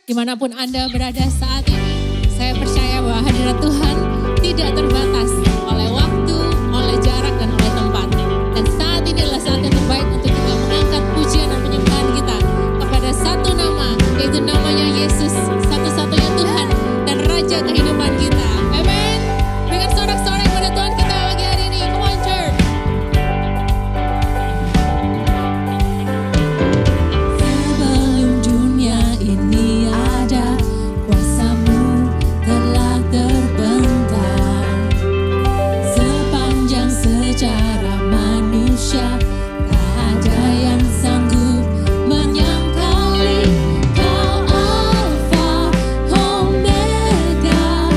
Dimanapun Anda berada saat ini, saya percaya bahwa hadirat Tuhan tidak terbatas oleh waktu, oleh jarak, dan oleh tempat. Dan saat ini adalah saat yang terbaik untuk kita mengangkat pujian dan penyembahan kita kepada satu nama, yaitu namanya Yesus, satu-satunya Tuhan dan Raja kehidupan kita. Amin. Berikan sorak-sorai kepada Tuhan kita pagi hari ini. Come on church. Sebelum dunia ini ada, kuasa-Mu telah terbentang. Sepanjang sejarah manusia, tak ada yang sanggup menyangkali. Kau Alfa Omega,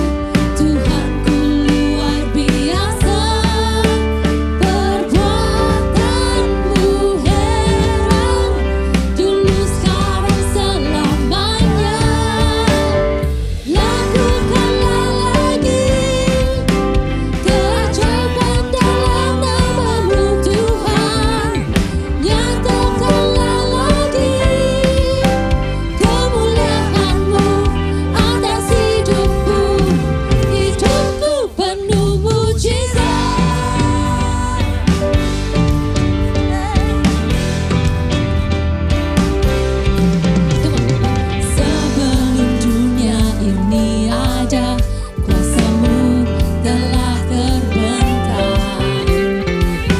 Tuhanku luar biasa. Perbuatanmu heran, dulu sekarang selamanya. Lakukanlah lagi keajaiban dalam nama-Mu Tuhan. Nyatakanlah lagi kemuliaan-Mu atas hidupku. Hidupku penuh mujizat. Sebelum dunia ini ada, kuasa-Mu telah terbentang.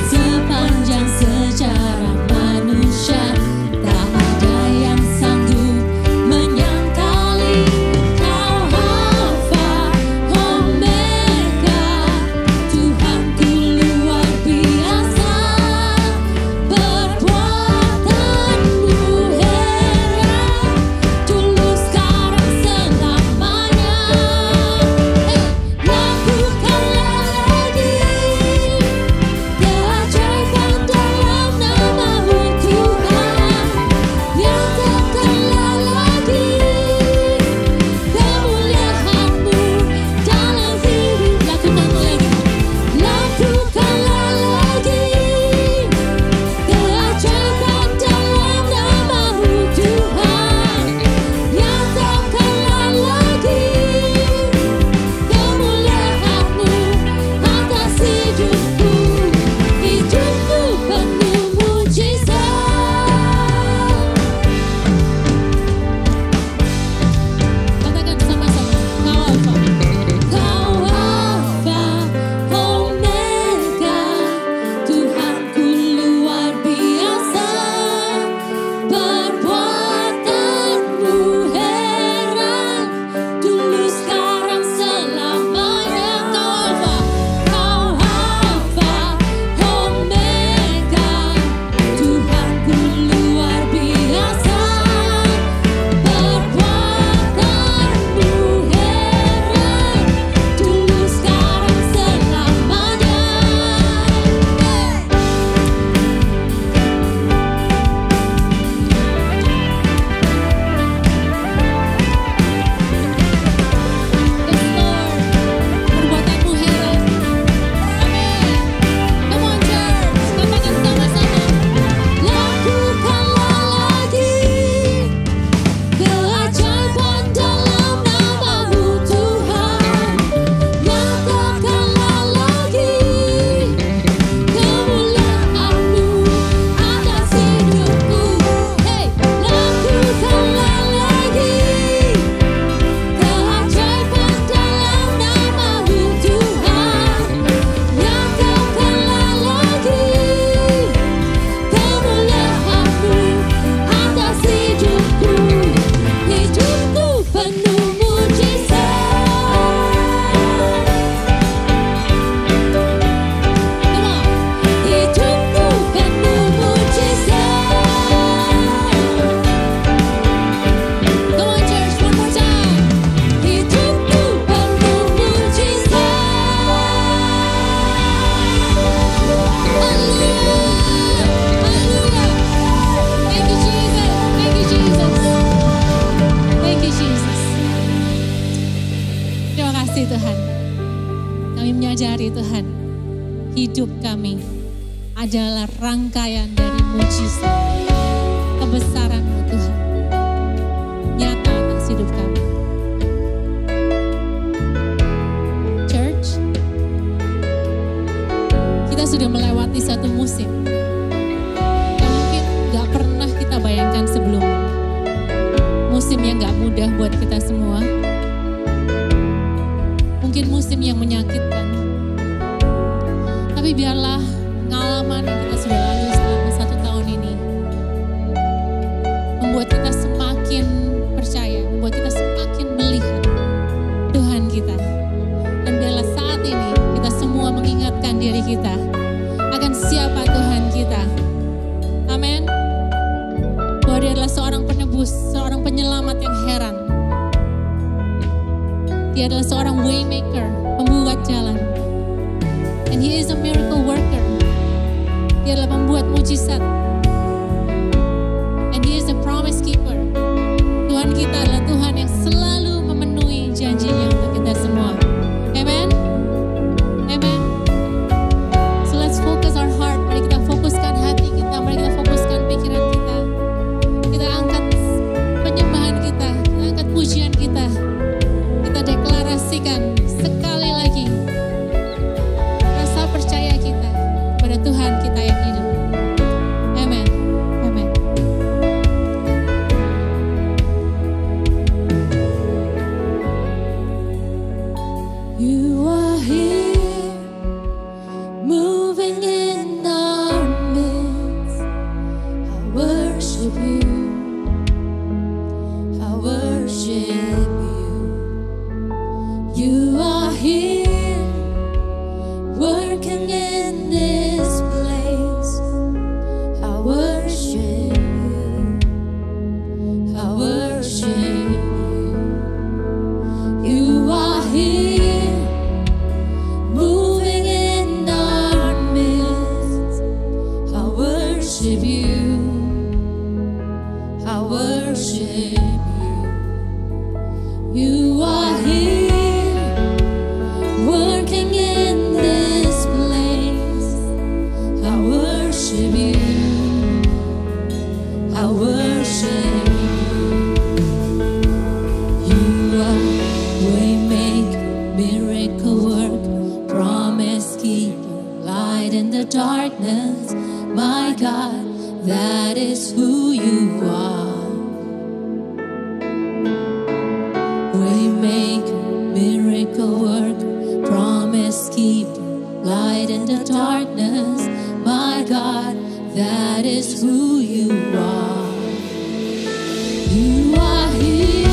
Sepanjang sejarah manusia, tak ada yang sanggup menyangkali. Kau Alfa Omega, Tuhanku luar biasa. Perbuatanmu heran, dulu sekarang selamanya. Lakukanlah lagi keajaiban dalam nama-Mu Tuhan. Nyatakanlah lagi kemuliaan-Mu dalam hidup. Lakukanlah lagi keajaiban dalam nama-Mu Tuhan. Nyatakanlah lagi kemuliaan-Mu atas hidupku. Hidupku penuh mujizat. Katakan sama-sama, Kau Alfa Omega, Tuhanku luar biasa. Perbuatanmu heran, dulu sekarang selamanya. Kau Alfa Omega, Tuhanku luar biasa. Perbuatanmu heran, dulu sekarang selamanya. Yes Lord, perbuatanmu heran. Amin. Come on church, katakan sama-sama. Lakukanlah lagi keajaiban dalam nama-Mu Tuhan. Nyatakanlah lagi kemuliaan-Mu atas hidupku. Hey, lakukanlah lagi keajaiban dalam nama-Mu Tuhan. Nyatakanlah lagi kemuliaan-Mu atas hidupku. Hidupku penuh mujizat. Come on. Hidupku penuh mujizat. Come on church, one more time. Hidupku penuh mujizat. Haleluya. Haleluya. Thank you Jesus. Thank you Jesus. Thank you Jesus. Terima kasih Tuhan. Kami menyadari Tuhan, hidup kami adalah rangkaian dari mujizat kebesaran-Mu Tuhan. Nyata atas hidup hidup kami. Church, kita sudah melewati satu musim yang mungkin gak pernah kita bayangkan sebelumnya. Musim yang gak mudah buat kita semua. Mungkin musim yang menyakitkan. Tapi biarlah pengalaman yang kita sudah lalui selama 1 tahun ini membuat kita semakin percaya, membuat kita semakin melihat Tuhan kita. Dan biarlah saat ini kita semua mengingatkan diri kita akan siapa Tuhan kita. Amin. Bahwa Dia adalah seorang penebus, seorang penyelamat yang heran. Dia adalah seorang waymaker, pembuat jalan. And He is a miracle worker. Dia adalah pembuat mujizat. And He is a promise keeper. Tuhan kita adalah Tuhan yang selalu memenuhi janjinya untuk kita semua. Amen. Amen. So let's focus our heart. Mari kita fokuskan hati kita. Mari kita fokuskan pikiran kita. Kita angkat penyembahan kita. Kita angkat pujian kita. Kita deklarasikan sekali lagi rasa percaya kita kepada Tuhan kita yang hidup. Amen. Amen. You are here, moving in our midst. I worship you. I worship you. You are here, working in this place. I worship you. I worship you. You are here, moving in our midst. I worship you. I worship you. You are here, working in this place. I worship you. I worship you. You are waymaker, miracle worker, promise keeper, light in the darkness. My God, that is who you are. Waymaker, miracle worker, promise keeper, light in the darkness. My God, that is who you are. You are here,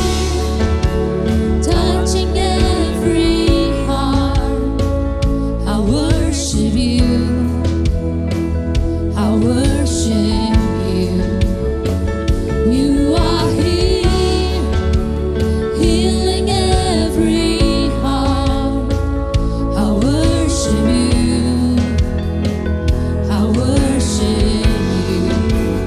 touching every heart. I worship you. I worship you. You are here, healing every heart. I worship you. I worship you.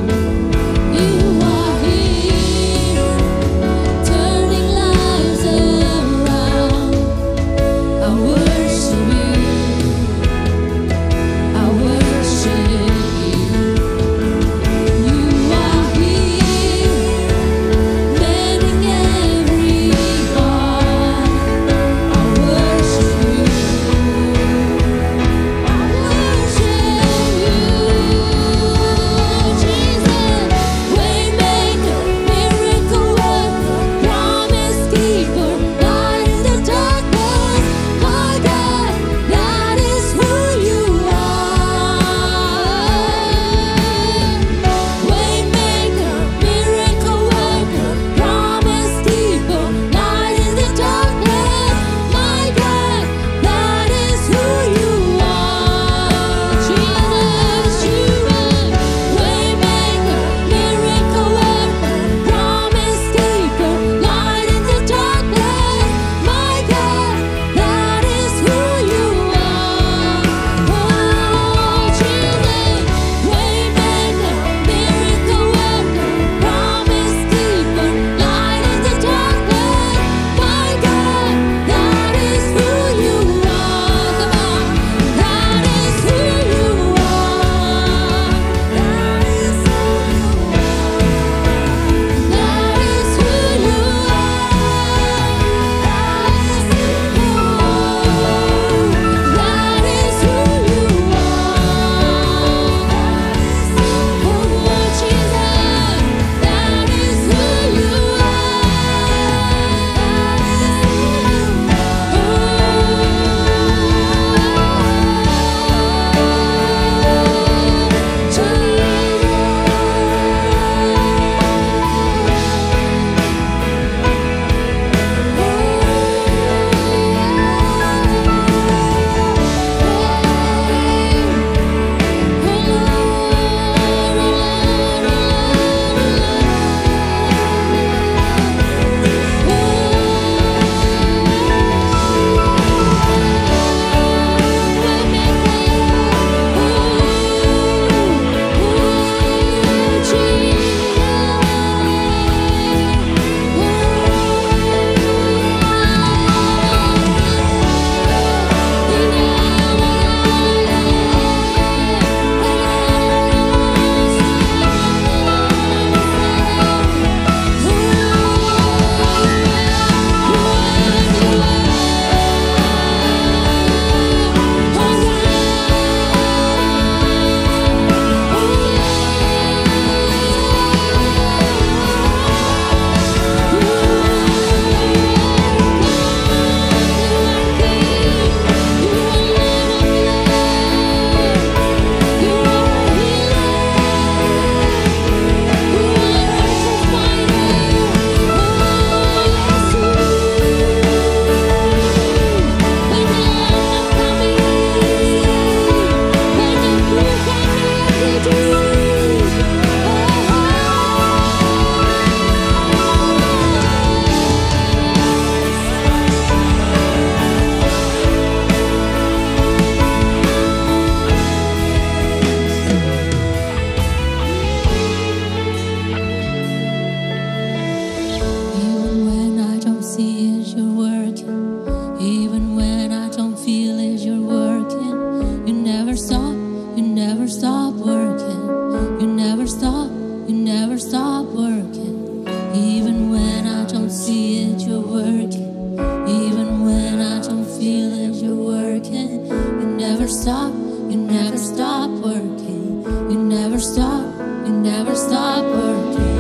stop, you never stop working. You never stop, you never stop working.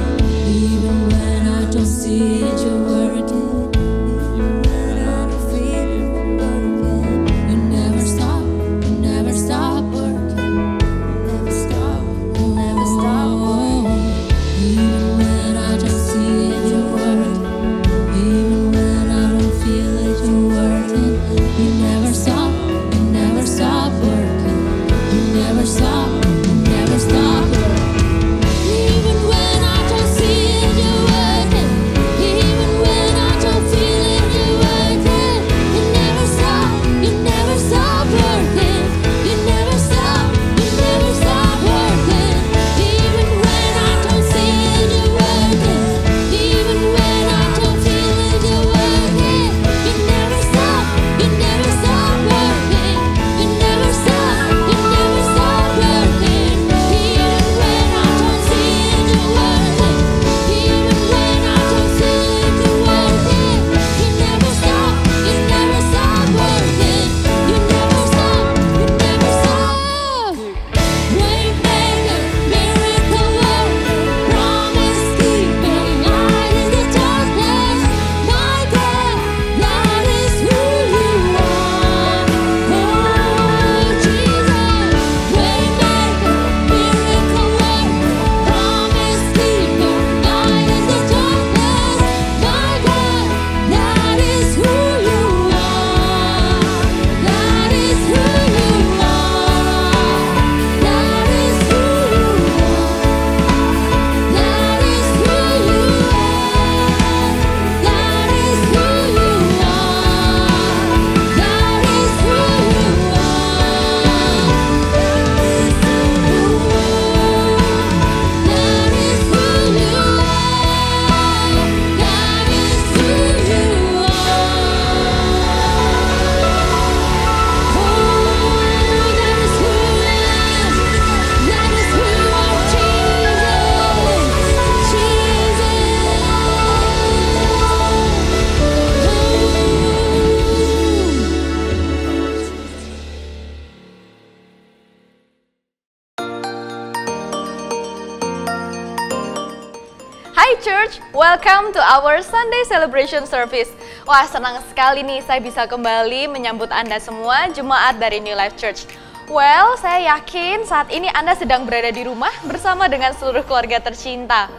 Even when I don't see it, you're working. Even when I don't feel it, you're working. You never stop, you never stop working. You never stop, you never stop working. Even when I don't see it, you're working. Even when I don't feel it, you're working. You never stop, you never stop working. You never stop, you never stop working. Even when I don't see it, you're working. Even when I don't feel it, you're working. You never stop, you never stop working. You never stop, you never stop working. Even when I don't see it, you're working. Even when I don't feel it, you're working. You never stop, you never stop working. You never stop, you never stop working. Even when I don't see it, you're working. Even when I don't feel it, you're working. You never stop, you never stop working. You never stop, you never stop. Waymaker, miracle worker, promise keeper, light in the darkness. My God, that is who you are. Oh Jesus, waymaker, miracle worker, promise keeper, light in the darkness. My God, that is who you are. That is who you are. That is who you are. That is who you are. That is who you are. That is who Hai Church, welcome to our Sunday Celebration Service. Wah, senang sekali nih saya bisa kembali menyambut Anda semua jemaat dari New Life Church. Well, saya yakin saat ini Anda sedang berada di rumah bersama dengan seluruh keluarga tercinta.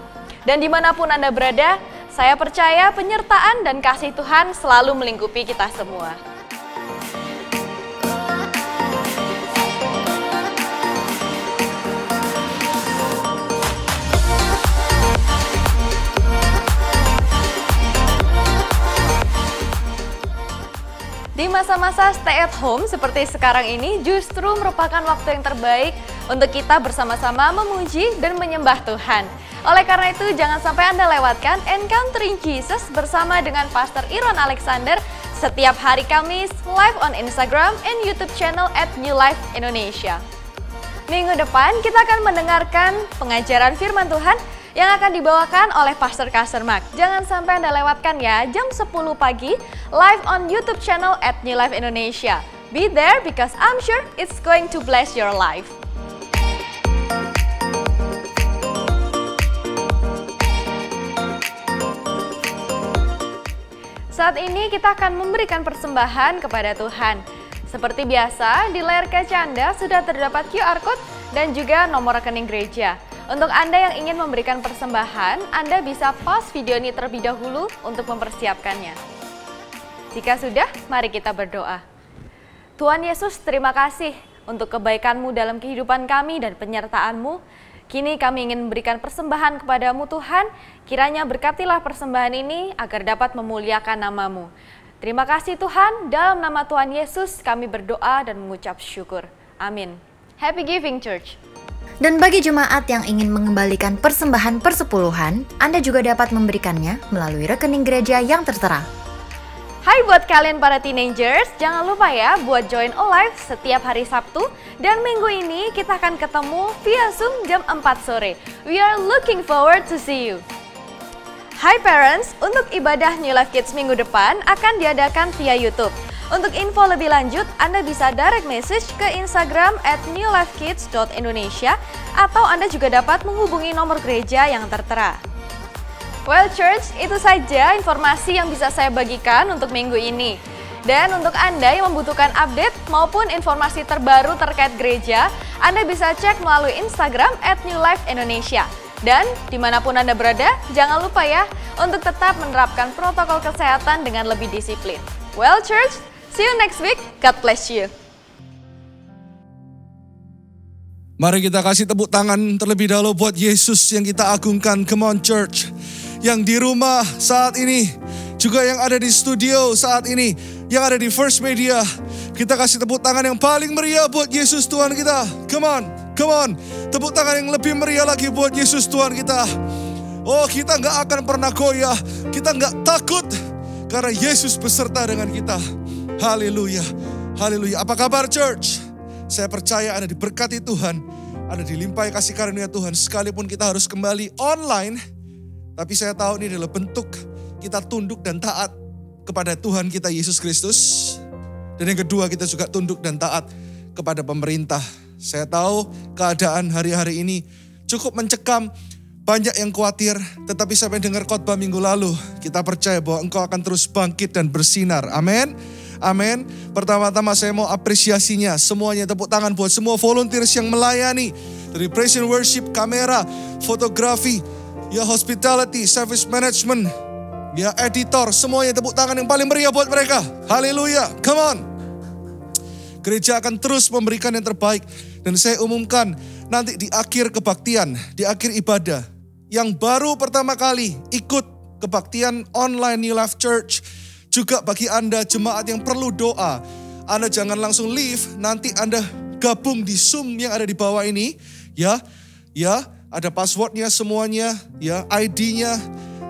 Dan dimanapun Anda berada, saya percaya penyertaan dan kasih Tuhan selalu melingkupi kita semua. Di masa-masa stay at home seperti sekarang ini justru merupakan waktu yang terbaik untuk kita bersama-sama memuji dan menyembah Tuhan. Oleh karena itu, jangan sampai Anda lewatkan Encountering Jesus bersama dengan Pastor Iron Alexander setiap hari Kamis live on Instagram and YouTube channel @newlifeindonesia. Minggu depan kita akan mendengarkan pengajaran firman Tuhan yang akan dibawakan oleh Pastor Kasermak. Jangan sampai Anda lewatkan ya, jam 10 pagi, live on YouTube channel @newlifeindonesia. Be there because I'm sure it's going to bless your life. Saat ini kita akan memberikan persembahan kepada Tuhan. Seperti biasa, di layar kaca Anda sudah terdapat QR Code dan juga nomor rekening gereja. Untuk Anda yang ingin memberikan persembahan, Anda bisa pause video ini terlebih dahulu untuk mempersiapkannya. Jika sudah, mari kita berdoa. Tuhan Yesus, terima kasih untuk kebaikan-Mu dalam kehidupan kami dan penyertaan-Mu. Kini kami ingin memberikan persembahan kepadamu Tuhan, kiranya berkatilah persembahan ini agar dapat memuliakan nama-Mu. Terima kasih Tuhan, dalam nama Tuhan Yesus kami berdoa dan mengucap syukur. Amin. Happy Giving Church. Dan bagi jemaat yang ingin mengembalikan persembahan persepuluhan, Anda juga dapat memberikannya melalui rekening gereja yang tertera. Hai buat kalian para teenagers, jangan lupa ya buat join Alive setiap hari Sabtu. Dan minggu ini kita akan ketemu via Zoom jam 4 sore. We are looking forward to see you. Hai parents, untuk ibadah New Life Kids minggu depan akan diadakan via YouTube. Untuk info lebih lanjut, Anda bisa direct message ke Instagram @newlifekids.indonesia atau Anda juga dapat menghubungi nomor gereja yang tertera. Well Church, itu saja informasi yang bisa saya bagikan untuk minggu ini. Dan untuk Anda yang membutuhkan update maupun informasi terbaru terkait gereja, Anda bisa cek melalui Instagram @newlifeindonesia. Dan dimanapun Anda berada, jangan lupa ya untuk tetap menerapkan protokol kesehatan dengan lebih disiplin. Well Church, see you next week. God bless you. Mari kita kasih tepuk tangan terlebih dahulu buat Yesus yang kita agungkan. Come on Church. Yang di rumah saat ini, juga yang ada di studio saat ini, yang ada di First Media, kita kasih tepuk tangan yang paling meriah buat Yesus Tuhan kita. Come on, come on. Tepuk tangan yang lebih meriah lagi buat Yesus Tuhan kita. Oh, kita gak akan pernah goyah, kita gak takut, karena Yesus beserta dengan kita. Haleluya, haleluya. Apa kabar Church? Saya percaya Anda diberkati Tuhan, Anda dilimpahi kasih karunia Tuhan, sekalipun kita harus kembali online. Tapi saya tahu ini adalah bentuk kita tunduk dan taat kepada Tuhan kita Yesus Kristus. Dan yang kedua, kita juga tunduk dan taat kepada pemerintah. Saya tahu keadaan hari-hari ini cukup mencekam, banyak yang khawatir. Tetapi saya mendengar khotbah minggu lalu, kita percaya bahwa Engkau akan terus bangkit dan bersinar. Amin. Amin. Pertama-tama saya mau apresiasinya. Semuanya tepuk tangan buat semua volunteers yang melayani. Dari praise and worship, kamera, fotografi, ya hospitality, service management, ya editor, semuanya tepuk tangan yang paling meriah buat mereka. Haleluya, come on. Gereja akan terus memberikan yang terbaik. Dan saya umumkan nanti di akhir kebaktian, di akhir ibadah, yang baru pertama kali ikut kebaktian online New Life Church, juga bagi Anda jemaat yang perlu doa, Anda jangan langsung leave, nanti Anda gabung di Zoom yang ada di bawah ini, ya. Ada passwordnya semuanya, ya, ID-nya,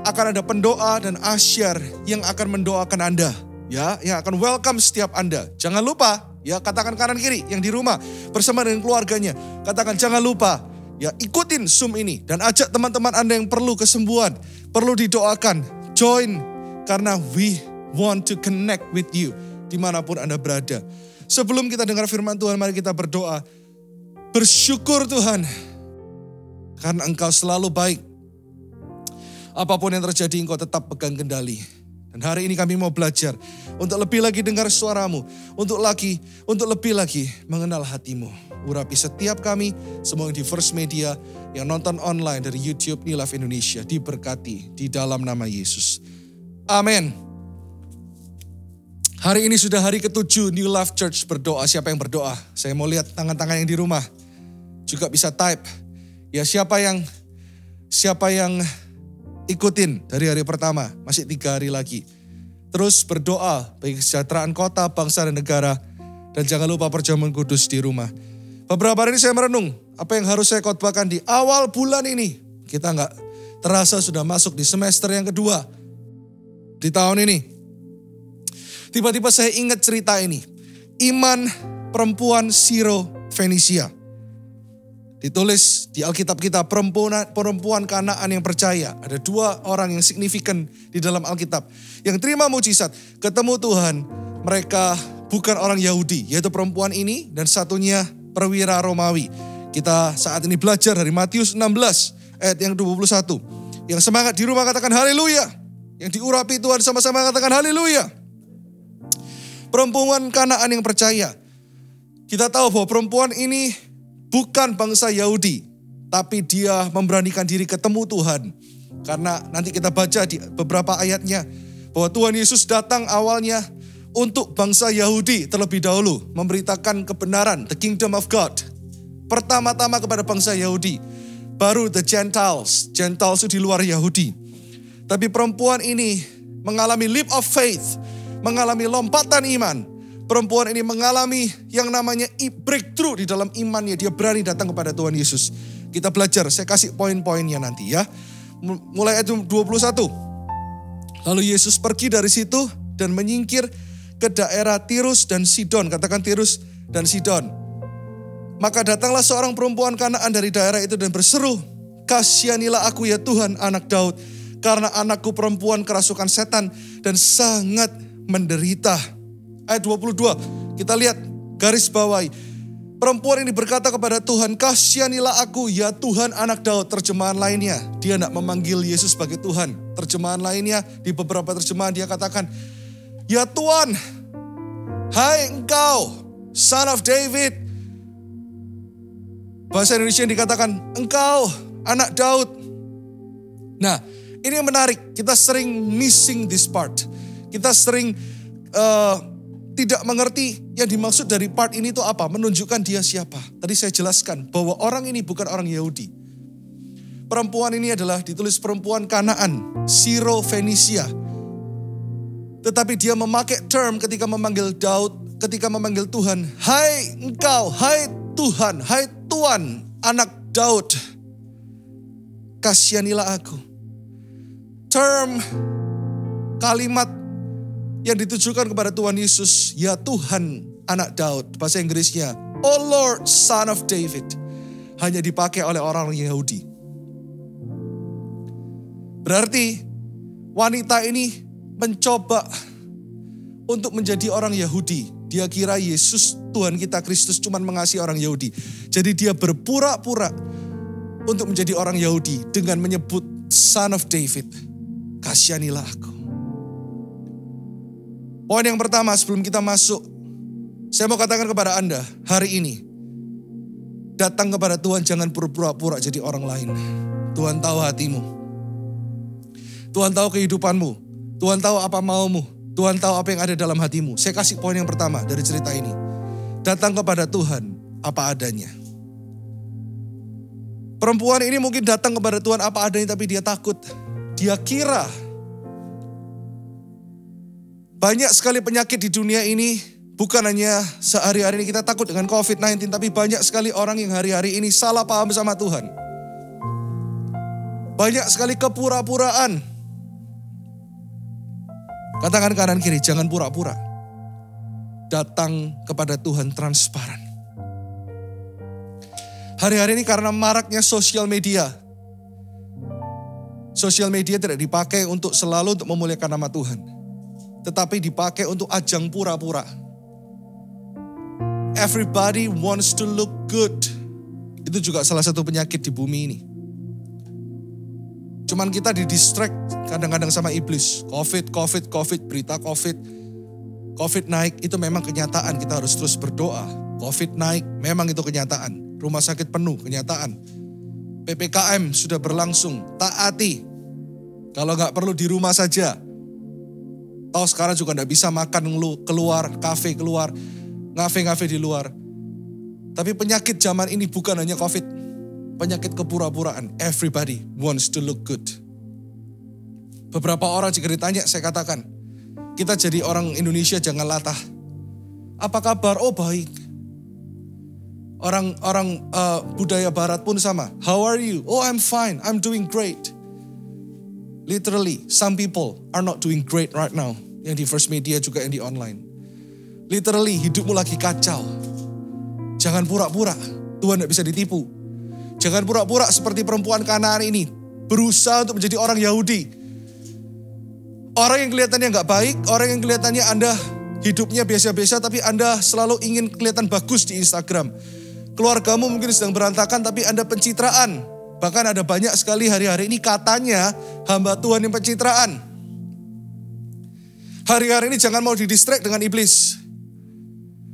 akan ada pendoa dan asyar yang akan mendoakan Anda, ya, yang akan welcome setiap Anda. Jangan lupa, ya, katakan kanan kiri yang di rumah bersama dengan keluarganya, katakan jangan lupa, ya, ikutin Zoom ini dan ajak teman-teman Anda yang perlu kesembuhan, perlu didoakan, join, karena we want to connect with you dimanapun Anda berada. Sebelum kita dengar firman Tuhan, mari kita berdoa. Bersyukur Tuhan, karena Engkau selalu baik. Apapun yang terjadi, Engkau tetap pegang kendali. Dan hari ini kami mau belajar untuk lebih lagi dengar suara-Mu, untuk lebih lagi mengenal hati-Mu. Urapi setiap kami, semua yang di First Media, yang nonton online dari YouTube New Life Indonesia, diberkati di dalam nama Yesus. Amin. Hari ini sudah hari ke-7 New Life Church berdoa. Siapa yang berdoa? Saya mau lihat tangan-tangan yang di rumah. Juga bisa type. Ya, siapa yang ikutin dari hari pertama, masih 3 hari lagi. Terus berdoa bagi kesejahteraan kota, bangsa, dan negara. Dan jangan lupa perjamuan kudus di rumah. Beberapa hari ini saya merenung, apa yang harus saya khotbahkan di awal bulan ini. Kita nggak terasa sudah masuk di semester yang kedua di tahun ini. Tiba-tiba saya ingat cerita ini. Iman perempuan Siro Fenisia. Ditulis di Alkitab kita, perempuan Kanaan yang percaya. Ada 2 orang yang signifikan di dalam Alkitab. Yang terima mujizat, ketemu Tuhan. Mereka bukan orang Yahudi, yaitu perempuan ini dan satunya perwira Romawi. Kita saat ini belajar dari Matius 16 ayat yang 21. Yang semangat di rumah katakan haleluya. Yang diurapi Tuhan sama-sama katakan haleluya. Perempuan Kanaan yang percaya. Kita tahu bahwa perempuan ini bukan bangsa Yahudi, tapi dia memberanikan diri ketemu Tuhan. Karena nanti kita baca di beberapa ayatnya, bahwa Tuhan Yesus datang awalnya untuk bangsa Yahudi terlebih dahulu. Memberitakan kebenaran, the kingdom of God. Pertama-tama kepada bangsa Yahudi. Baru the Gentiles. Gentiles itu di luar Yahudi. Tapi perempuan ini mengalami leap of faith. Mengalami lompatan iman. Perempuan ini mengalami yang namanya breakthrough di dalam imannya. Dia berani datang kepada Tuhan Yesus. Kita belajar, saya kasih poin-poinnya nanti ya. Mulai ayat 21. Lalu Yesus pergi dari situ dan menyingkir ke daerah Tirus dan Sidon. Katakan Tirus dan Sidon. Maka datanglah seorang perempuan Kanaan dari daerah itu dan berseru, "Kasihanilah aku ya Tuhan, anak Daud, karena anakku perempuan kerasukan setan dan sangat menderita." ayat 22. Kita lihat garis bawahi. Perempuan ini berkata kepada Tuhan, kasihanilah aku ya Tuhan anak Daud. Terjemahan lainnya, dia tidak memanggil Yesus sebagai Tuhan. Terjemahan lainnya, di beberapa terjemahan dia katakan, ya Tuhan, hai engkau, Son of David. Bahasa Indonesia dikatakan, engkau anak Daud. Nah, ini yang menarik. Kita sering missing this part. Kita sering tidak mengerti yang dimaksud dari part ini itu apa. Menunjukkan dia siapa. Tadi saya jelaskan bahwa orang ini bukan orang Yahudi. Perempuan ini adalah ditulis perempuan Kanaan, Siro-Fenisia. Tetapi dia memakai term ketika memanggil Daud, ketika memanggil Tuhan. Hai engkau, hai Tuhan, hai Tuan, anak Daud. Kasihanilah aku. Term, kalimat yang ditujukan kepada Tuhan Yesus, ya Tuhan anak Daud. Bahasa Inggrisnya, Oh Lord, Son of David. Hanya dipakai oleh orang-orang Yahudi. Berarti wanita ini mencoba untuk menjadi orang Yahudi. Dia kira Yesus Tuhan kita Kristus cuma mengasihi orang Yahudi. Jadi dia berpura-pura untuk menjadi orang Yahudi dengan menyebut Son of David. Kasihanilah aku. Poin yang pertama sebelum kita masuk, saya mau katakan kepada Anda hari ini, datang kepada Tuhan jangan pura-pura jadi orang lain. Tuhan tahu hatimu. Tuhan tahu kehidupanmu. Tuhan tahu apa maumu. Tuhan tahu apa yang ada dalam hatimu. Saya kasih poin yang pertama dari cerita ini. Datang kepada Tuhan apa adanya. Perempuan ini mungkin datang kepada Tuhan apa adanya tapi dia takut. Dia kira banyak sekali penyakit di dunia ini, bukan hanya sehari-hari ini kita takut dengan COVID-19, tapi banyak sekali orang yang hari-hari ini salah paham sama Tuhan. Banyak sekali kepura-puraan. Katakan kanan kiri, jangan pura-pura. Datang kepada Tuhan transparan. Hari-hari ini karena maraknya sosial media. Sosial media tidak dipakai untuk selalu untuk memuliakan nama Tuhan. Tetapi dipakai untuk ajang pura-pura. Everybody wants to look good. Itu juga salah satu penyakit di bumi ini. Cuman kita didistract kadang-kadang sama iblis. COVID, berita COVID. COVID naik, itu memang kenyataan. Kita harus terus berdoa. COVID naik, memang itu kenyataan. Rumah sakit penuh, kenyataan. PPKM sudah berlangsung, taati. Kalau nggak perlu di rumah saja. Tahu sekarang juga nggak bisa makan keluar, kafe keluar, ngafe-ngafe di luar. Tapi penyakit zaman ini bukan hanya COVID. Penyakit kepura-puraan. Everybody wants to look good. Beberapa orang jika ditanya, saya katakan, kita jadi orang Indonesia jangan latah. Apa kabar? Oh baik. Orang budaya barat pun sama. How are you? Oh I'm fine, I'm doing great. Literally, some people are not doing great right now. Yang di first media juga yang di online. Literally, hidupmu lagi kacau. Jangan pura-pura, Tuhan tidak bisa ditipu. Jangan pura-pura seperti perempuan Kanaan ini. Berusaha untuk menjadi orang Yahudi. Orang yang kelihatannya gak baik, orang yang kelihatannya Anda hidupnya biasa-biasa, tapi Anda selalu ingin kelihatan bagus di Instagram. Keluargamu mungkin sedang berantakan, tapi Anda pencitraan. Bahkan ada banyak sekali hari-hari ini katanya hamba Tuhan yang pencitraan. Hari-hari ini jangan mau didistract dengan iblis.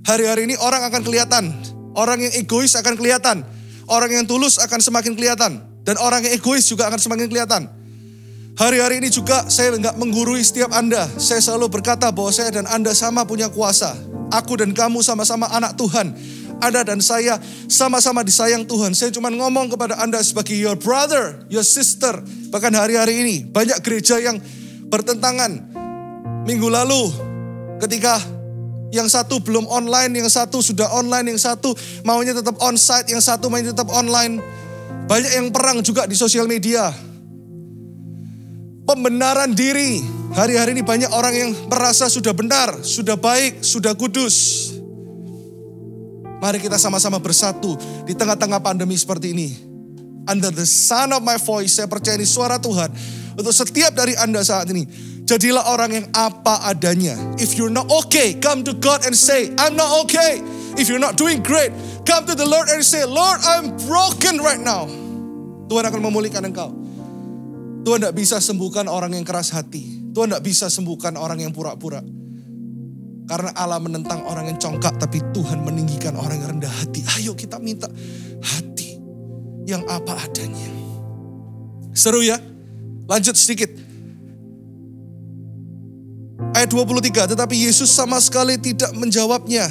Hari-hari ini orang akan kelihatan. Orang yang egois akan kelihatan. Orang yang tulus akan semakin kelihatan. Dan orang yang egois juga akan semakin kelihatan. Hari-hari ini juga saya nggak menggurui setiap Anda. Saya selalu berkata bahwa saya dan Anda sama punya kuasa. Aku dan kamu sama-sama anak Tuhan. Anda dan saya sama-sama disayang Tuhan. Saya cuma ngomong kepada Anda sebagai your brother, your sister. Bahkan hari-hari ini banyak gereja yang bertentangan. Minggu lalu ketika yang satu belum online, yang satu sudah online, yang satu maunya tetap onsite, yang satu maunya tetap online. Banyak yang perang juga di sosial media. Pembenaran diri. Hari-hari ini banyak orang yang merasa sudah benar, sudah baik, sudah kudus. Mari kita sama-sama bersatu di tengah-tengah pandemi seperti ini. Under the sound of my voice, saya percaya ini suara Tuhan. Untuk setiap dari Anda saat ini, Jadilah orang yang apa adanya. If you're not okay, come to God and say, I'm not okay. If you're not doing great, come to the Lord and say, Lord, I'm broken right now. Tuhan akan memulihkan engkau. Tuhan tidak bisa sembuhkan orang yang keras hati. Tuhan tidak bisa sembuhkan orang yang pura-pura. Karena Allah menentang orang yang congkak, tapi Tuhan meninggikan orang yang rendah hati. Ayo kita minta hati yang apa adanya. Seru ya? Lanjut sedikit. Ayat 23, tetapi Yesus sama sekali tidak menjawabnya.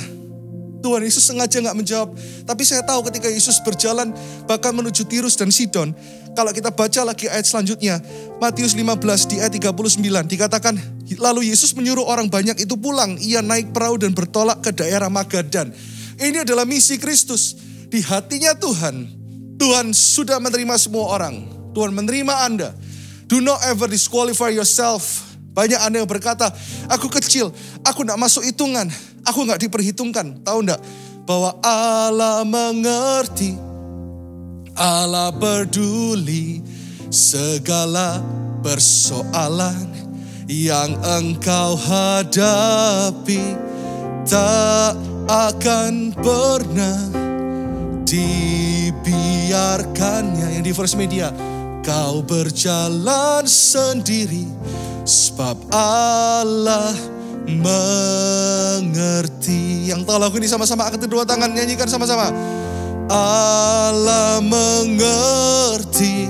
Tuhan Yesus sengaja gak menjawab. Tapi saya tahu ketika Yesus berjalan bahkan menuju Tirus dan Sidon. Kalau kita baca lagi ayat selanjutnya. Matius 15 di ayat 39 dikatakan, lalu Yesus menyuruh orang banyak itu pulang. Ia naik perahu dan bertolak ke daerah Magadan. Ini adalah misi Kristus. Di hatinya Tuhan. Tuhan sudah menerima semua orang. Tuhan menerima Anda. Do not ever disqualify yourself. Banyak Anda yang berkata, aku kecil, aku gak masuk hitungan. Aku gak diperhitungkan. Tahu gak? Bahwa Allah mengerti. Allah peduli segala persoalan yang engkau hadapi. Tak akan pernah dibiarkannya. Yang di First Media, kau berjalan sendiri sebab Allah mengerti. Yang tahu lagu ini sama-sama angkat kedua tangan, nyanyikan sama-sama. Allah mengerti,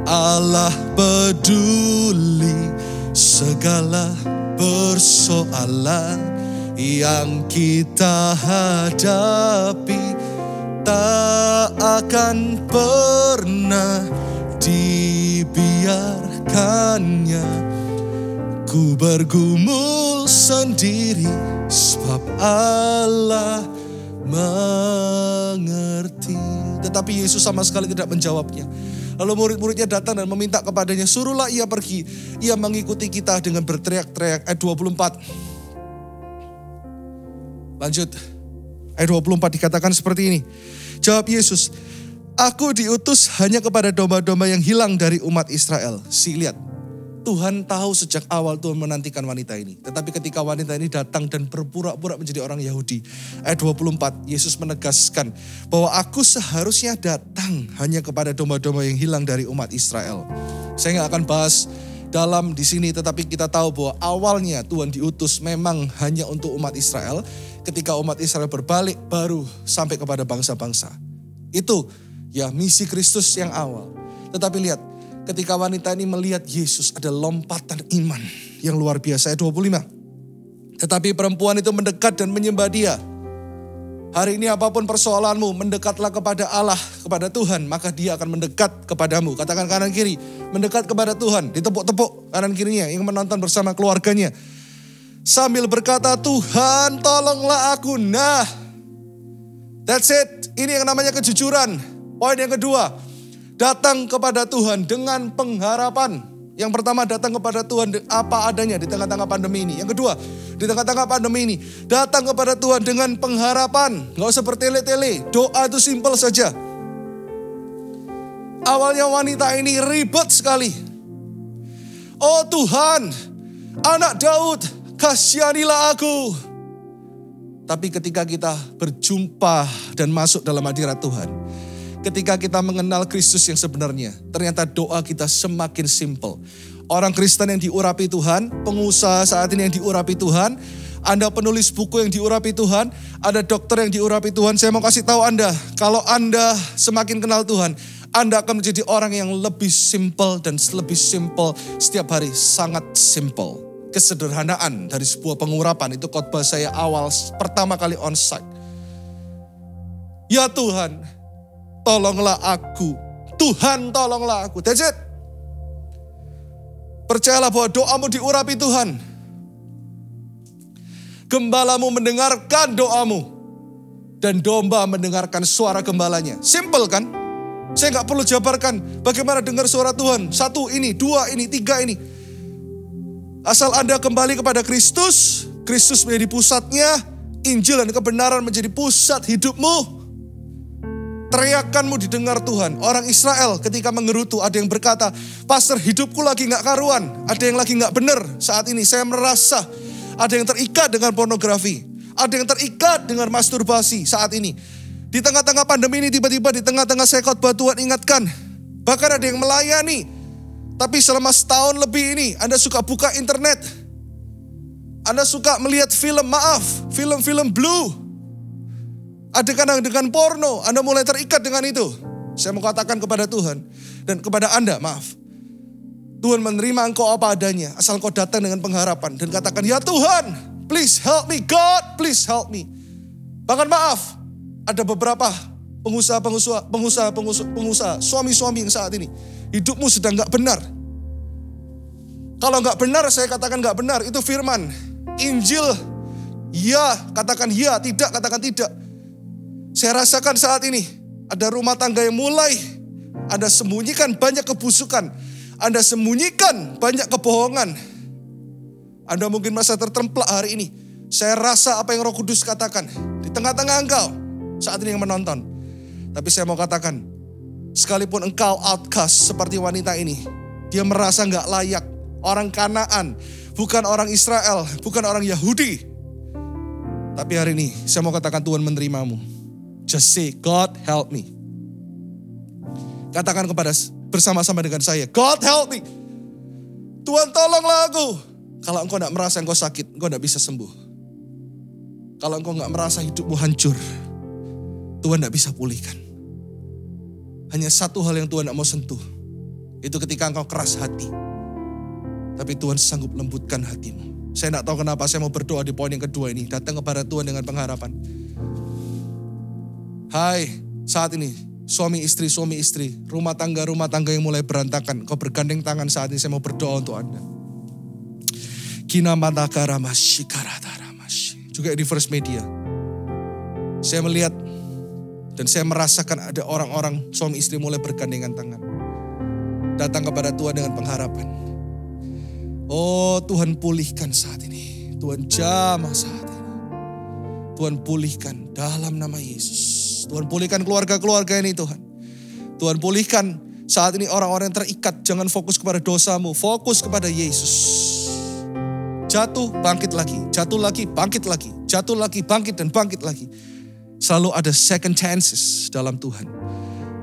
Allah peduli segala persoalan yang kita hadapi. Tak akan pernah dibiarkannya. Ku bergumul sendiri sebab Allah mengerti. Tetapi Yesus sama sekali tidak menjawabnya. Lalu murid-muridnya datang dan meminta kepadanya, suruhlah ia pergi. Ia mengikuti kita dengan berteriak-teriak. Ayat 24. Lanjut. Ayat 24 dikatakan seperti ini. Jawab Yesus, aku diutus hanya kepada domba-domba yang hilang dari umat Israel. Lihat. Tuhan tahu sejak awal Tuhan menantikan wanita ini. Tetapi ketika wanita ini datang dan berpura-pura menjadi orang Yahudi. Ayat 24, Yesus menegaskan bahwa aku seharusnya datang hanya kepada domba-domba yang hilang dari umat Israel. Saya nggak akan bahas dalam di sini, tetapi kita tahu bahwa awalnya Tuhan diutus memang hanya untuk umat Israel. Ketika umat Israel berbalik, baru sampai kepada bangsa-bangsa. Itu ya misi Kristus yang awal. Tetapi lihat, ketika wanita ini melihat Yesus, ada lompatan iman yang luar biasa. Ayat 25. Tetapi perempuan itu mendekat dan menyembah dia. Hari ini apapun persoalanmu, mendekatlah kepada Allah, kepada Tuhan. Maka dia akan mendekat kepadamu. Katakan kanan kiri, mendekat kepada Tuhan. Ditepuk-tepuk kanan kirinya yang menonton bersama keluarganya. Sambil berkata, Tuhan tolonglah aku. Nah, that's it. Ini yang namanya kejujuran. Poin yang kedua. Datang kepada Tuhan dengan pengharapan. Yang pertama, datang kepada Tuhan apa adanya di tengah-tengah pandemi ini. Yang kedua, di tengah-tengah pandemi ini, datang kepada Tuhan dengan pengharapan. Gak usah bertele-tele, doa itu simpel saja. Awalnya wanita ini ribet sekali. Oh Tuhan, anak Daud, kasihanilah aku. Tapi ketika kita berjumpa dan masuk dalam hadirat Tuhan, ketika kita mengenal Kristus yang sebenarnya, ternyata doa kita semakin simpel. Orang Kristen yang diurapi Tuhan, pengusaha saat ini yang diurapi Tuhan, Anda penulis buku yang diurapi Tuhan, ada dokter yang diurapi Tuhan. Saya mau kasih tahu Anda, kalau Anda semakin kenal Tuhan, Anda akan menjadi orang yang lebih simpel dan lebih simpel setiap hari. Sangat simpel. Kesederhanaan dari sebuah pengurapan, itu khotbah saya awal pertama kali onsite. Ya Tuhan, tolonglah aku. Tuhan tolonglah aku. That's it. Percayalah bahwa doamu diurapi Tuhan. Gembalamu mendengarkan doamu. Dan domba mendengarkan suara gembalanya. Simple kan? Saya gak perlu jabarkan bagaimana dengar suara Tuhan. 1 ini, 2 ini, 3 ini. Asal Anda kembali kepada Kristus. Kristus menjadi pusatnya. Injil dan kebenaran menjadi pusat hidupmu. Teriakanmu didengar Tuhan. Orang Israel ketika mengerutu, ada yang berkata, pastor hidupku lagi gak karuan. Ada yang lagi gak benar saat ini. Saya merasa ada yang terikat dengan pornografi. Ada yang terikat dengan masturbasi saat ini. Di tengah-tengah pandemi ini tiba-tiba di tengah-tengah saya khotbah Tuhan ingatkan. Bahkan ada yang melayani. Tapi selama setahun lebih ini Anda suka buka internet. Anda suka melihat film-film blue. Adegan porno, Anda mulai terikat dengan itu. Saya mau katakan kepada Tuhan dan kepada Anda, Tuhan menerima engkau apa adanya, asal kau datang dengan pengharapan dan katakan, ya Tuhan, please help me, God, please help me. Bahkan ada beberapa pengusaha, suami-suami yang saat ini, hidupmu sedang gak benar. Kalau gak benar, saya katakan gak benar, itu firman. Injil, ya, katakan ya, tidak, katakan tidak. Saya rasakan saat ini ada rumah tangga yang mulai Anda sembunyikan banyak kebusukan. Anda sembunyikan banyak kebohongan. Anda mungkin merasa tertemplak hari ini. Saya rasa apa yang Roh Kudus katakan di tengah-tengah engkau saat ini yang menonton. Tapi saya mau katakan, sekalipun engkau outcast seperti wanita ini, dia merasa gak layak. Orang Kanaan, bukan orang Israel, bukan orang Yahudi. Tapi hari ini saya mau katakan Tuhan menerimamu. Just say, God help me. Katakan bersama-sama dengan saya, God help me. Tuhan tolonglah aku. Kalau engkau tidak merasa engkau sakit, engkau tidak bisa sembuh. Kalau engkau tidak merasa hidupmu hancur, Tuhan tidak bisa pulihkan. Hanya satu hal yang Tuhan tidak mau sentuh. Itu ketika engkau keras hati. Tapi Tuhan sanggup lembutkan hatimu. Saya tidak tahu kenapa saya mau berdoa di poin yang kedua ini. Datang kepada Tuhan dengan pengharapan. Hai, saat ini suami istri, rumah tangga yang mulai berantakan. Kau bergandeng tangan saat ini, saya mau berdoa untuk Anda. Juga di First Media. Saya melihat dan saya merasakan ada orang-orang suami istri mulai bergandengan tangan. Datang kepada Tuhan dengan pengharapan. Oh Tuhan pulihkan saat ini. Tuhan jamah saat ini. Tuhan pulihkan dalam nama Yesus. Tuhan pulihkan keluarga-keluarga ini Tuhan. Tuhan pulihkan saat ini orang-orang yang terikat. Jangan fokus kepada dosamu. Fokus kepada Yesus. Jatuh, bangkit lagi. Jatuh lagi, bangkit lagi. Jatuh lagi, bangkit dan bangkit lagi. Selalu ada second chances dalam Tuhan.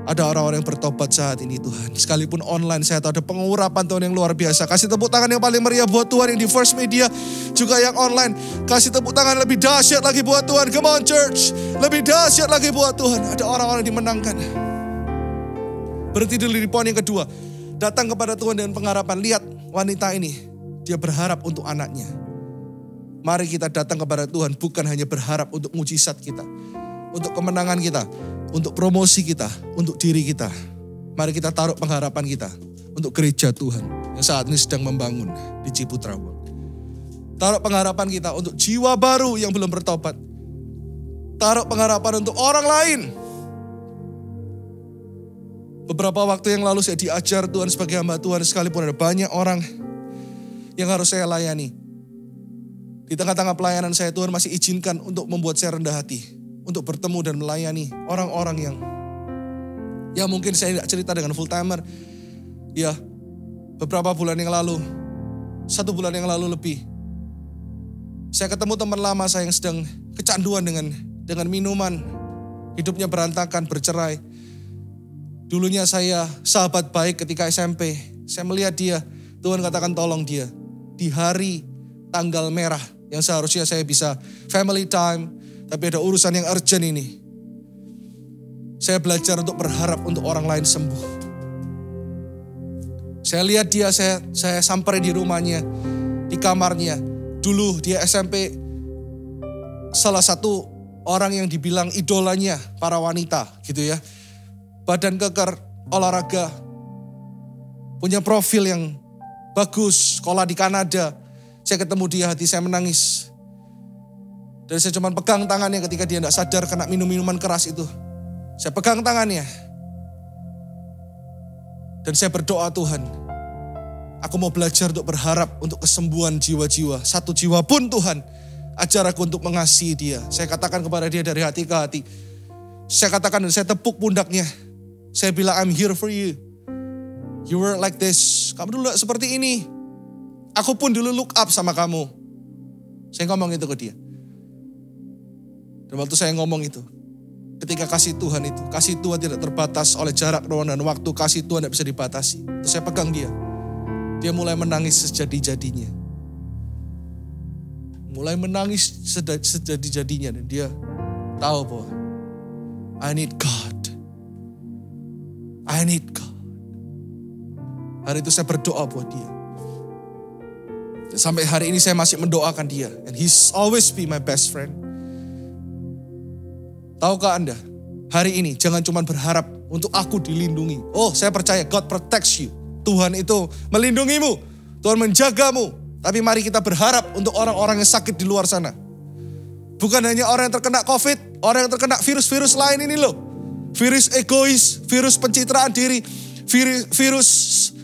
Ada orang-orang yang bertobat saat ini Tuhan. Sekalipun online saya tahu ada pengurapan Tuhan yang luar biasa. Kasih tepuk tangan yang paling meriah buat Tuhan yang di First Media. Juga yang online. Kasih tepuk tangan lebih dahsyat lagi buat Tuhan. Come on church. Lebih dahsyat lagi buat Tuhan. Ada orang-orang yang dimenangkan. Berhenti dulu di poin yang kedua. Datang kepada Tuhan dengan pengharapan. Lihat wanita ini. Dia berharap untuk anaknya. Mari kita datang kepada Tuhan. Bukan hanya berharap untuk mujizat kita. Untuk kemenangan kita. Untuk promosi kita, untuk diri kita. Mari kita taruh pengharapan kita untuk gereja Tuhan yang saat ini sedang membangun di Ciputra. Taruh pengharapan kita untuk jiwa baru yang belum bertobat. Taruh pengharapan untuk orang lain. Beberapa waktu yang lalu saya diajar Tuhan sebagai hamba Tuhan, sekalipun ada banyak orang yang harus saya layani. Di tengah-tengah pelayanan saya, Tuhan masih izinkan untuk membuat saya rendah hati. Untuk bertemu dan melayani orang-orang yang ya mungkin saya tidak cerita dengan full timer. Ya beberapa bulan yang lalu, 1 bulan yang lalu lebih. Saya ketemu teman lama saya yang sedang kecanduan dengan minuman. Hidupnya berantakan, bercerai. Dulunya saya sahabat baik ketika SMP. Saya melihat dia, Tuhan katakan tolong dia. Di hari tanggal merah yang seharusnya saya bisa family time. Tapi ada urusan yang urgent ini. Saya belajar untuk berharap untuk orang lain sembuh. Saya lihat dia, saya sampai di rumahnya, di kamarnya. Dulu dia SMP, salah satu orang yang dibilang idolanya para wanita gitu ya. Badan keker, olahraga, punya profil yang bagus, sekolah di Kanada. Saya ketemu dia, hati saya menangis. Dan saya cuma pegang tangannya ketika dia tidak sadar kena minuman keras itu. Saya pegang tangannya. Dan saya berdoa Tuhan. Aku mau belajar untuk berharap untuk kesembuhan jiwa-jiwa. Satu jiwa pun Tuhan. Ajar aku untuk mengasihi dia. Saya katakan kepada dia dari hati ke hati. Saya katakan, saya tepuk pundaknya. Saya bilang, I'm here for you. You were like this. Kamu dulu seperti ini. Aku pun dulu look up sama kamu. Saya ngomong itu ke dia. Dan waktu saya ngomong itu, ketika kasih Tuhan itu, kasih Tuhan tidak terbatas oleh jarak, ruang, dan waktu. Kasih Tuhan tidak bisa dibatasi. Terus saya pegang dia. Dia mulai menangis sejadi-jadinya. Mulai menangis sejadi-jadinya. Dan dia tahu bahwa I need God. I need God. Hari itu saya berdoa buat dia. Dan sampai hari ini saya masih mendoakan dia. And he's always be my best friend. Tahukah Anda, hari ini jangan cuma berharap untuk aku dilindungi. Oh, saya percaya God protects you. Tuhan itu melindungimu. Tuhan menjagamu. Tapi mari kita berharap untuk orang-orang yang sakit di luar sana. Bukan hanya orang yang terkena COVID, orang yang terkena virus-virus lain ini loh. Virus egois, virus pencitraan diri, virus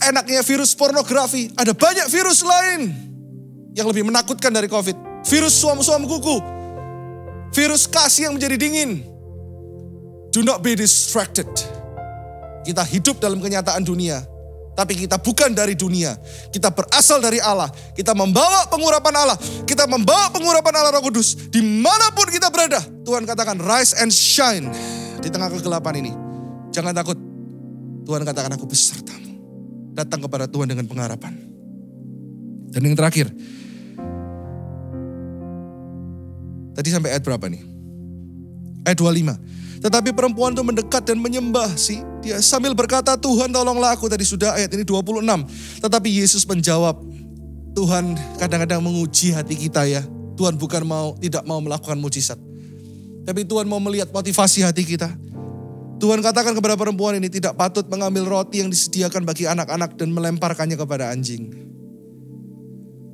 enaknya, virus pornografi. Ada banyak virus lain yang lebih menakutkan dari COVID. Virus suam-suam kuku. Virus kasih yang menjadi dingin. Do not be distracted. Kita hidup dalam kenyataan dunia. Tapi kita bukan dari dunia. Kita berasal dari Allah. Kita membawa pengurapan Allah. Kita membawa pengurapan Allah Roh Kudus. Dimanapun kita berada. Tuhan katakan rise and shine. Di tengah kegelapan ini. Jangan takut. Tuhan katakan aku besertamu. Datang kepada Tuhan dengan pengharapan. Dan yang terakhir. Tadi sampai ayat berapa nih? Ayat 25. Tetapi perempuan itu mendekat dan menyembah dia sambil berkata, Tuhan tolonglah aku. Tadi sudah ayat ini 26. Tetapi Yesus menjawab, Tuhan kadang-kadang menguji hati kita ya. Tuhan bukan tidak mau melakukan mujizat. Tapi Tuhan mau melihat motivasi hati kita. Tuhan katakan kepada perempuan ini tidak patut mengambil roti yang disediakan bagi anak-anak dan melemparkannya kepada anjing.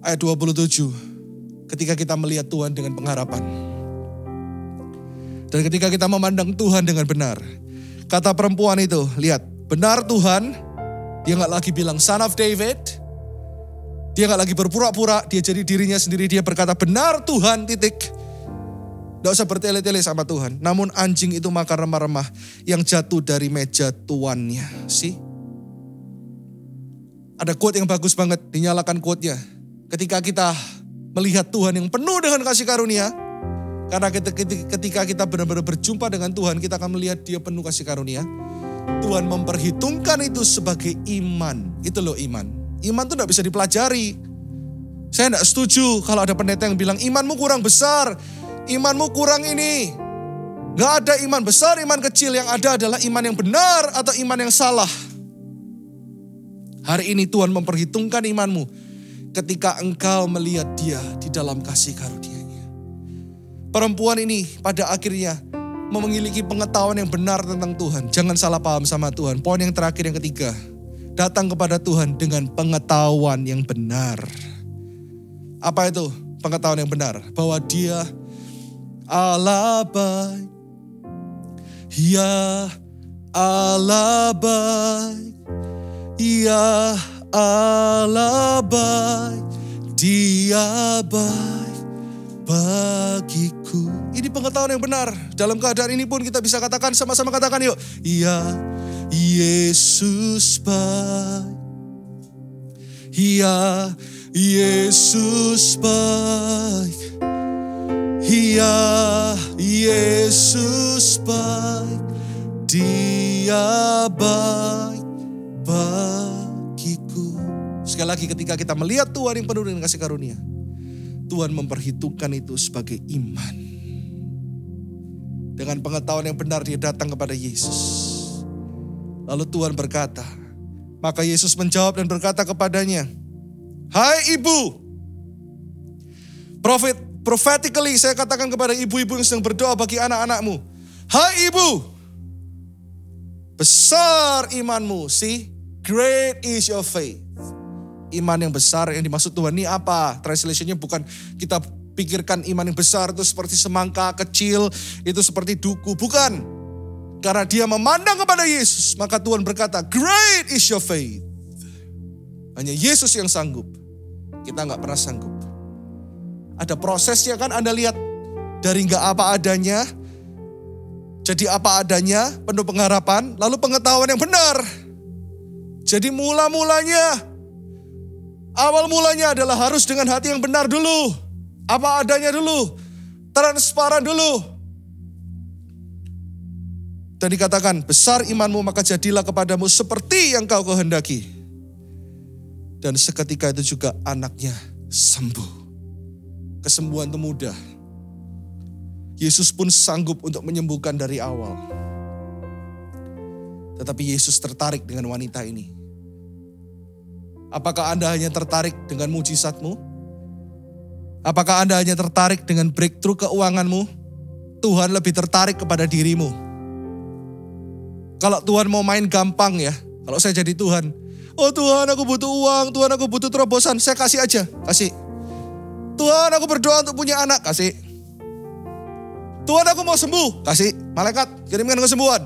Ayat 27. Ketika kita melihat Tuhan dengan pengharapan. Dan ketika kita memandang Tuhan dengan benar. Kata perempuan itu, lihat, benar Tuhan. Dia gak lagi bilang son of David. Dia gak lagi berpura-pura, dia jadi dirinya sendiri. Dia berkata benar Tuhan, titik. Gak usah bertele-tele sama Tuhan. Namun anjing itu makan remah-remah yang jatuh dari meja tuannya. Ada quote yang bagus banget, dinyalakan quote-nya. Ketika kita melihat Tuhan yang penuh dengan kasih karunia. Karena ketika kita benar-benar berjumpa dengan Tuhan, kita akan melihat dia penuh kasih karunia. Tuhan memperhitungkan itu sebagai iman. Itu loh iman. Iman itu tidak bisa dipelajari. Saya tidak setuju kalau ada pendeta yang bilang, imanmu kurang besar. Imanmu kurang ini. Gak ada iman besar, iman kecil. Yang ada adalah iman yang benar atau iman yang salah. Hari ini Tuhan memperhitungkan imanmu. Ketika engkau melihat dia di dalam kasih karunia. Perempuan ini pada akhirnya memiliki pengetahuan yang benar tentang Tuhan. Jangan salah paham sama Tuhan. Poin yang terakhir yang ketiga. Datang kepada Tuhan dengan pengetahuan yang benar. Apa itu pengetahuan yang benar? Bahwa dia Allah baik. Ya Allah baik. Ya Allah baik. Dia baik bagiku. Ini pengetahuan yang benar. Dalam keadaan ini pun kita bisa katakan, sama-sama katakan yuk. Ya Yesus baik. Ya Yesus baik. Ya Yesus baik. Dia baik bagiku. Sekali lagi ketika kita melihat Tuhan yang penuh dengan kasih karunia. Tuhan memperhitungkan itu sebagai iman. Dengan pengetahuan yang benar dia datang kepada Yesus. Lalu Tuhan berkata, maka Yesus menjawab dan berkata kepadanya, hai ibu. Prophetically saya katakan kepada ibu-ibu yang sedang berdoa bagi anak-anakmu. Hai ibu. Besar imanmu. See, great is your faith. Iman yang besar yang dimaksud Tuhan ini apa? Translationnya bukan kita pikirkan iman yang besar itu seperti semangka kecil, itu seperti duku. Bukan. Karena dia memandang kepada Yesus, maka Tuhan berkata, great is your faith. Hanya Yesus yang sanggup. Kita gak pernah sanggup. Ada prosesnya kan Anda lihat. Dari gak apa adanya, Jadi apa adanya, penuh pengharapan, lalu pengetahuan yang benar. Jadi awal mulanya adalah harus dengan hati yang benar dulu. Apa adanya dulu, transparan dulu. Dan dikatakan, besar imanmu maka jadilah kepadamu seperti yang kau kehendaki. Dan seketika itu juga anaknya sembuh. Kesembuhan itu mudah. Yesus pun sanggup untuk menyembuhkan dari awal. Tetapi Yesus tertarik dengan wanita ini. Apakah Anda hanya tertarik dengan mujizatmu? Apakah Anda hanya tertarik dengan breakthrough keuanganmu? Tuhan lebih tertarik kepada dirimu. Kalau Tuhan mau main gampang ya. Kalau saya jadi Tuhan. Oh Tuhan, aku butuh uang. Tuhan, aku butuh terobosan. Saya kasih aja. Kasih. Tuhan, aku berdoa untuk punya anak. Kasih. Tuhan, aku mau sembuh. Kasih. Malaikat, kirimkan kesembuhan.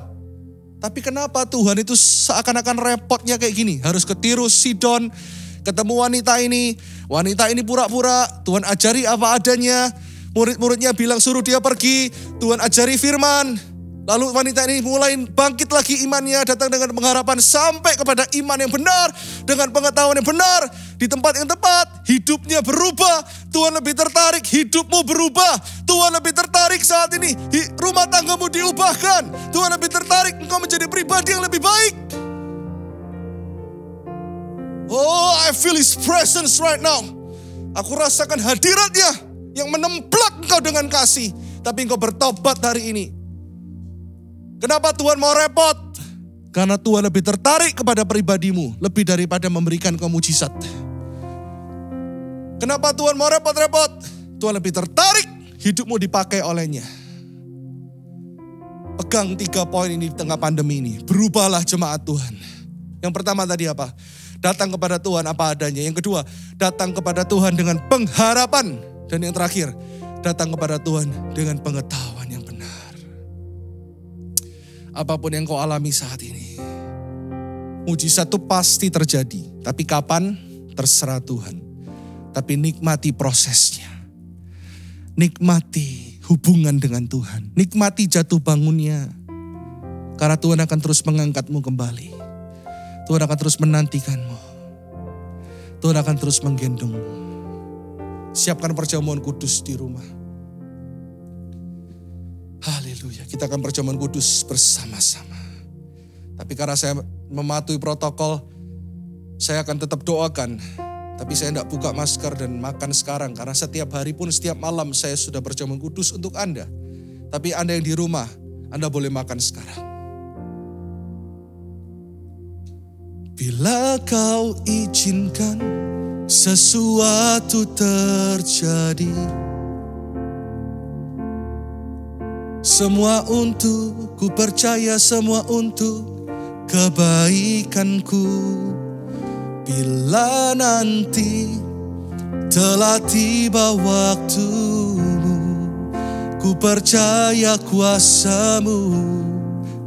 Tapi kenapa Tuhan itu seakan-akan repotnya kayak gini? Harus ke Tirus, Sidon, ketemu wanita ini. Wanita ini pura-pura, Tuhan ajari apa adanya. Murid-muridnya bilang suruh dia pergi. Tuhan ajari firman. Lalu wanita ini mulai bangkit lagi imannya, datang dengan pengharapan sampai kepada iman yang benar, dengan pengetahuan yang benar, di tempat yang tepat, hidupnya berubah. Tuhan lebih tertarik, hidupmu berubah. Tuhan lebih tertarik saat ini, rumah tanggamu diubahkan. Tuhan lebih tertarik engkau menjadi pribadi yang lebih baik. Oh, I feel His presence right now. Aku rasakan hadiratnya yang menemplak engkau dengan kasih. Tapi engkau bertobat hari ini. Kenapa Tuhan mau repot? Karena Tuhan lebih tertarik kepada pribadimu. Lebih daripada memberikan kau mujizat. Kenapa Tuhan mau repot-repot? Tuhan lebih tertarik hidupmu dipakai olehnya. Pegang 3 poin ini di tengah pandemi ini. Berubahlah jemaat Tuhan. Yang pertama tadi apa? Datang kepada Tuhan apa adanya. Yang kedua, datang kepada Tuhan dengan pengharapan. Dan yang terakhir, datang kepada Tuhan dengan pengetahuan yang benar. Apapun yang kau alami saat ini, mujizat itu pasti terjadi. Tapi kapan? Terserah Tuhan. Tapi nikmati prosesnya. Nikmati hubungan dengan Tuhan. Nikmati jatuh bangunnya. Karena Tuhan akan terus mengangkatmu kembali. Tuhan akan terus menantikanmu. Tuhan akan terus menggendongmu. Siapkan perjamuan kudus di rumah. Haleluya, kita akan perjamuan kudus bersama-sama. Tapi karena saya mematuhi protokol, saya akan tetap doakan. Tapi saya tidak buka masker dan makan sekarang. Karena setiap hari pun, setiap malam saya sudah perjamuan kudus untuk Anda. Tapi Anda yang di rumah, Anda boleh makan sekarang. Bila kau izinkan sesuatu terjadi, semua untuk, ku percaya semua untuk kebaikanku. Bila nanti telah tiba waktumu, ku percaya kuasamu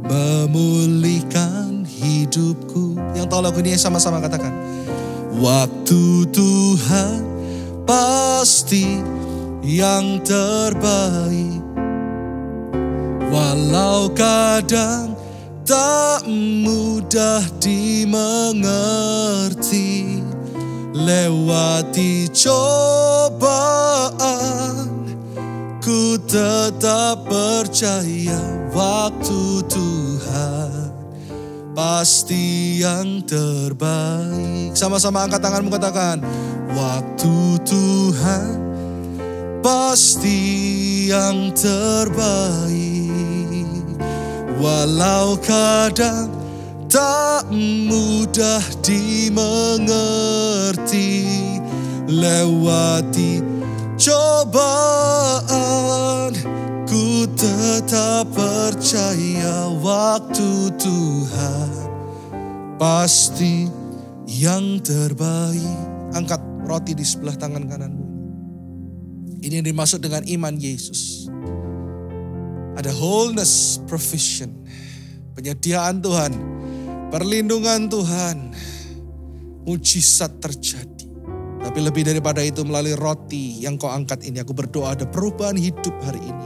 memulihkan hidupku. Yang tahu lagu ini sama-sama katakan. Waktu Tuhan pasti yang terbaik. Walau kadang tak mudah dimengerti, lewati cobaan, ku tetap percaya waktu Tuhan pasti yang terbaik. Sama-sama angkat tanganmu katakan, waktu Tuhan pasti yang terbaik. Walau kadang tak mudah dimengerti, lewati cobaan, ku tetap percaya waktu Tuhan pasti yang terbaik. Angkat roti di sebelah tangan kananmu. Ini yang dimaksud dengan iman Yesus. Ada wholeness provision, penyediaan Tuhan, perlindungan Tuhan, mujizat terjadi. Tapi lebih daripada itu, melalui roti yang kau angkat ini, aku berdoa ada perubahan hidup hari ini.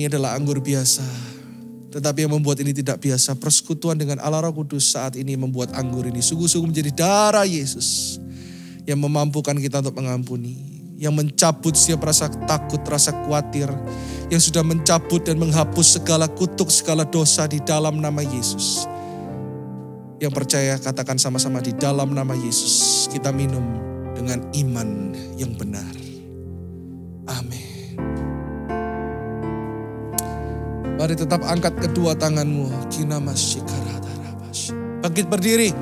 ini adalah anggur biasa. Tetapi yang membuat ini tidak biasa, persekutuan dengan Allah Roh Kudus saat ini membuat anggur ini sungguh-sungguh menjadi darah Yesus. Yang memampukan kita untuk mengampuni. Yang mencabut setiap rasa takut, rasa khawatir. Yang sudah mencabut dan menghapus segala kutuk, segala dosa di dalam nama Yesus. Yang percaya katakan sama-sama, di dalam nama Yesus kita minum dengan iman yang benar. Amin. Mari tetap angkat kedua tanganmu. Bangkit berdiri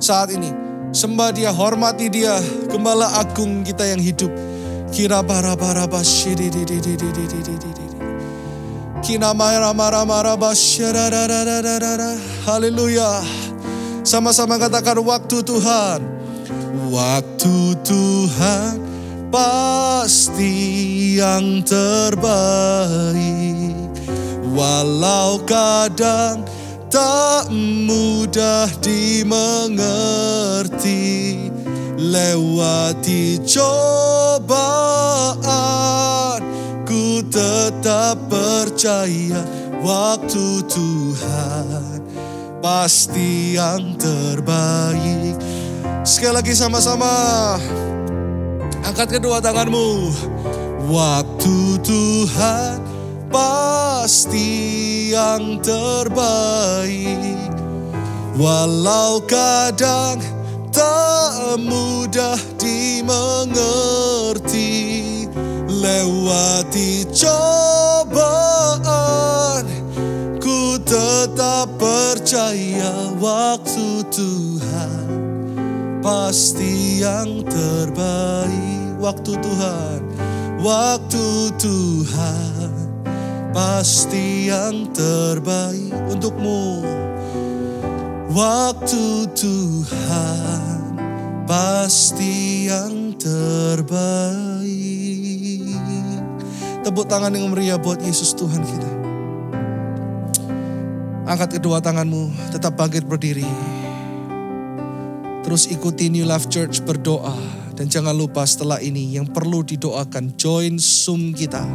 saat ini. Sembah Dia, hormati Dia, Gembala Agung kita yang hidup. Haleluya. Sama-sama katakan, waktu Tuhan. Waktu Tuhan pasti yang terbaik. Walau kadang tak mudah dimengerti, lewati cobaan, ku tetap percaya waktu Tuhan pasti yang terbaik. Sekali lagi sama-sama, angkat kedua tanganmu. Waktu Tuhan pasti yang terbaik. Walau kadang tak mudah dimengerti, lewati cobaan, ku tetap percaya waktu Tuhan pasti yang terbaik. Waktu Tuhan, waktu Tuhan pasti yang terbaik untukmu. Waktu Tuhan pasti yang terbaik. Tepuk tangan yang meriah buat Yesus Tuhan kita. Angkat kedua tanganmu, tetap bangkit berdiri. Terus ikuti New Life Church berdoa. Dan jangan lupa setelah ini yang perlu didoakan, join Zoom kita.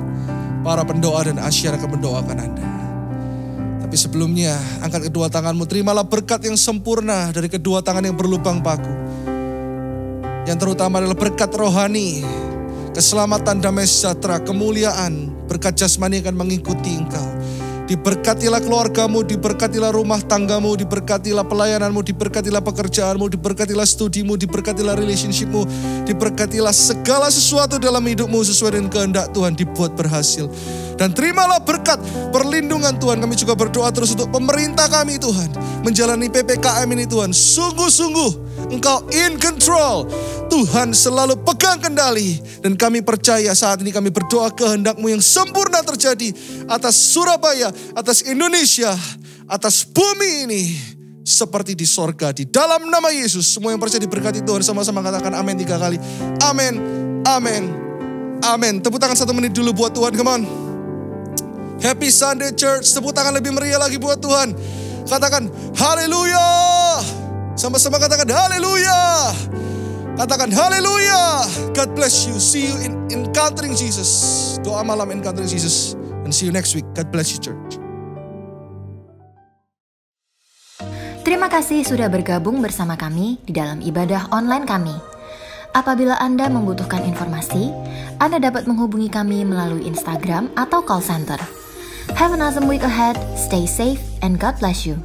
Para pendoa dan Asyar akan mendoakan Anda. Tapi sebelumnya, angkat kedua tanganmu, terimalah berkat yang sempurna dari kedua tangan yang berlubang paku. Yang terutama adalah berkat rohani, keselamatan, damai sejahtera, kemuliaan, berkat jasmani akan mengikuti engkau. Diberkatilah keluargamu, diberkatilah rumah tanggamu, diberkatilah pelayananmu, diberkatilah pekerjaanmu, diberkatilah studimu, diberkatilah relationshipmu, diberkatilah segala sesuatu dalam hidupmu sesuai dengan kehendak Tuhan dibuat berhasil. Dan terimalah berkat perlindungan Tuhan. Kami juga berdoa terus untuk pemerintah kami Tuhan, menjalani PPKM ini Tuhan. Sungguh-sungguh Engkau in control. Tuhan selalu pegang kendali. Dan kami percaya saat ini kami berdoa kehendak-Mu yang sempurna terjadi atas Surabaya, atas Indonesia, atas bumi ini. Seperti di sorga, di dalam nama Yesus. Semua yang percaya diberkati Tuhan, sama-sama katakan amin 3 kali. Amin, amin, amin. Tepuk tangan 1 menit dulu buat Tuhan, come on. Happy Sunday Church, tepuk tangan lebih meriah lagi buat Tuhan. Katakan haleluya. Sama-sama katakan haleluya. Katakan haleluya. God bless you. See you in Encountering Jesus. Doa malam Encountering Jesus. And see you next week. God bless you church. Terima kasih sudah bergabung bersama kami di dalam ibadah online kami. Apabila Anda membutuhkan informasi, Anda dapat menghubungi kami melalui Instagram atau call center. Have an awesome week ahead, stay safe, and God bless you.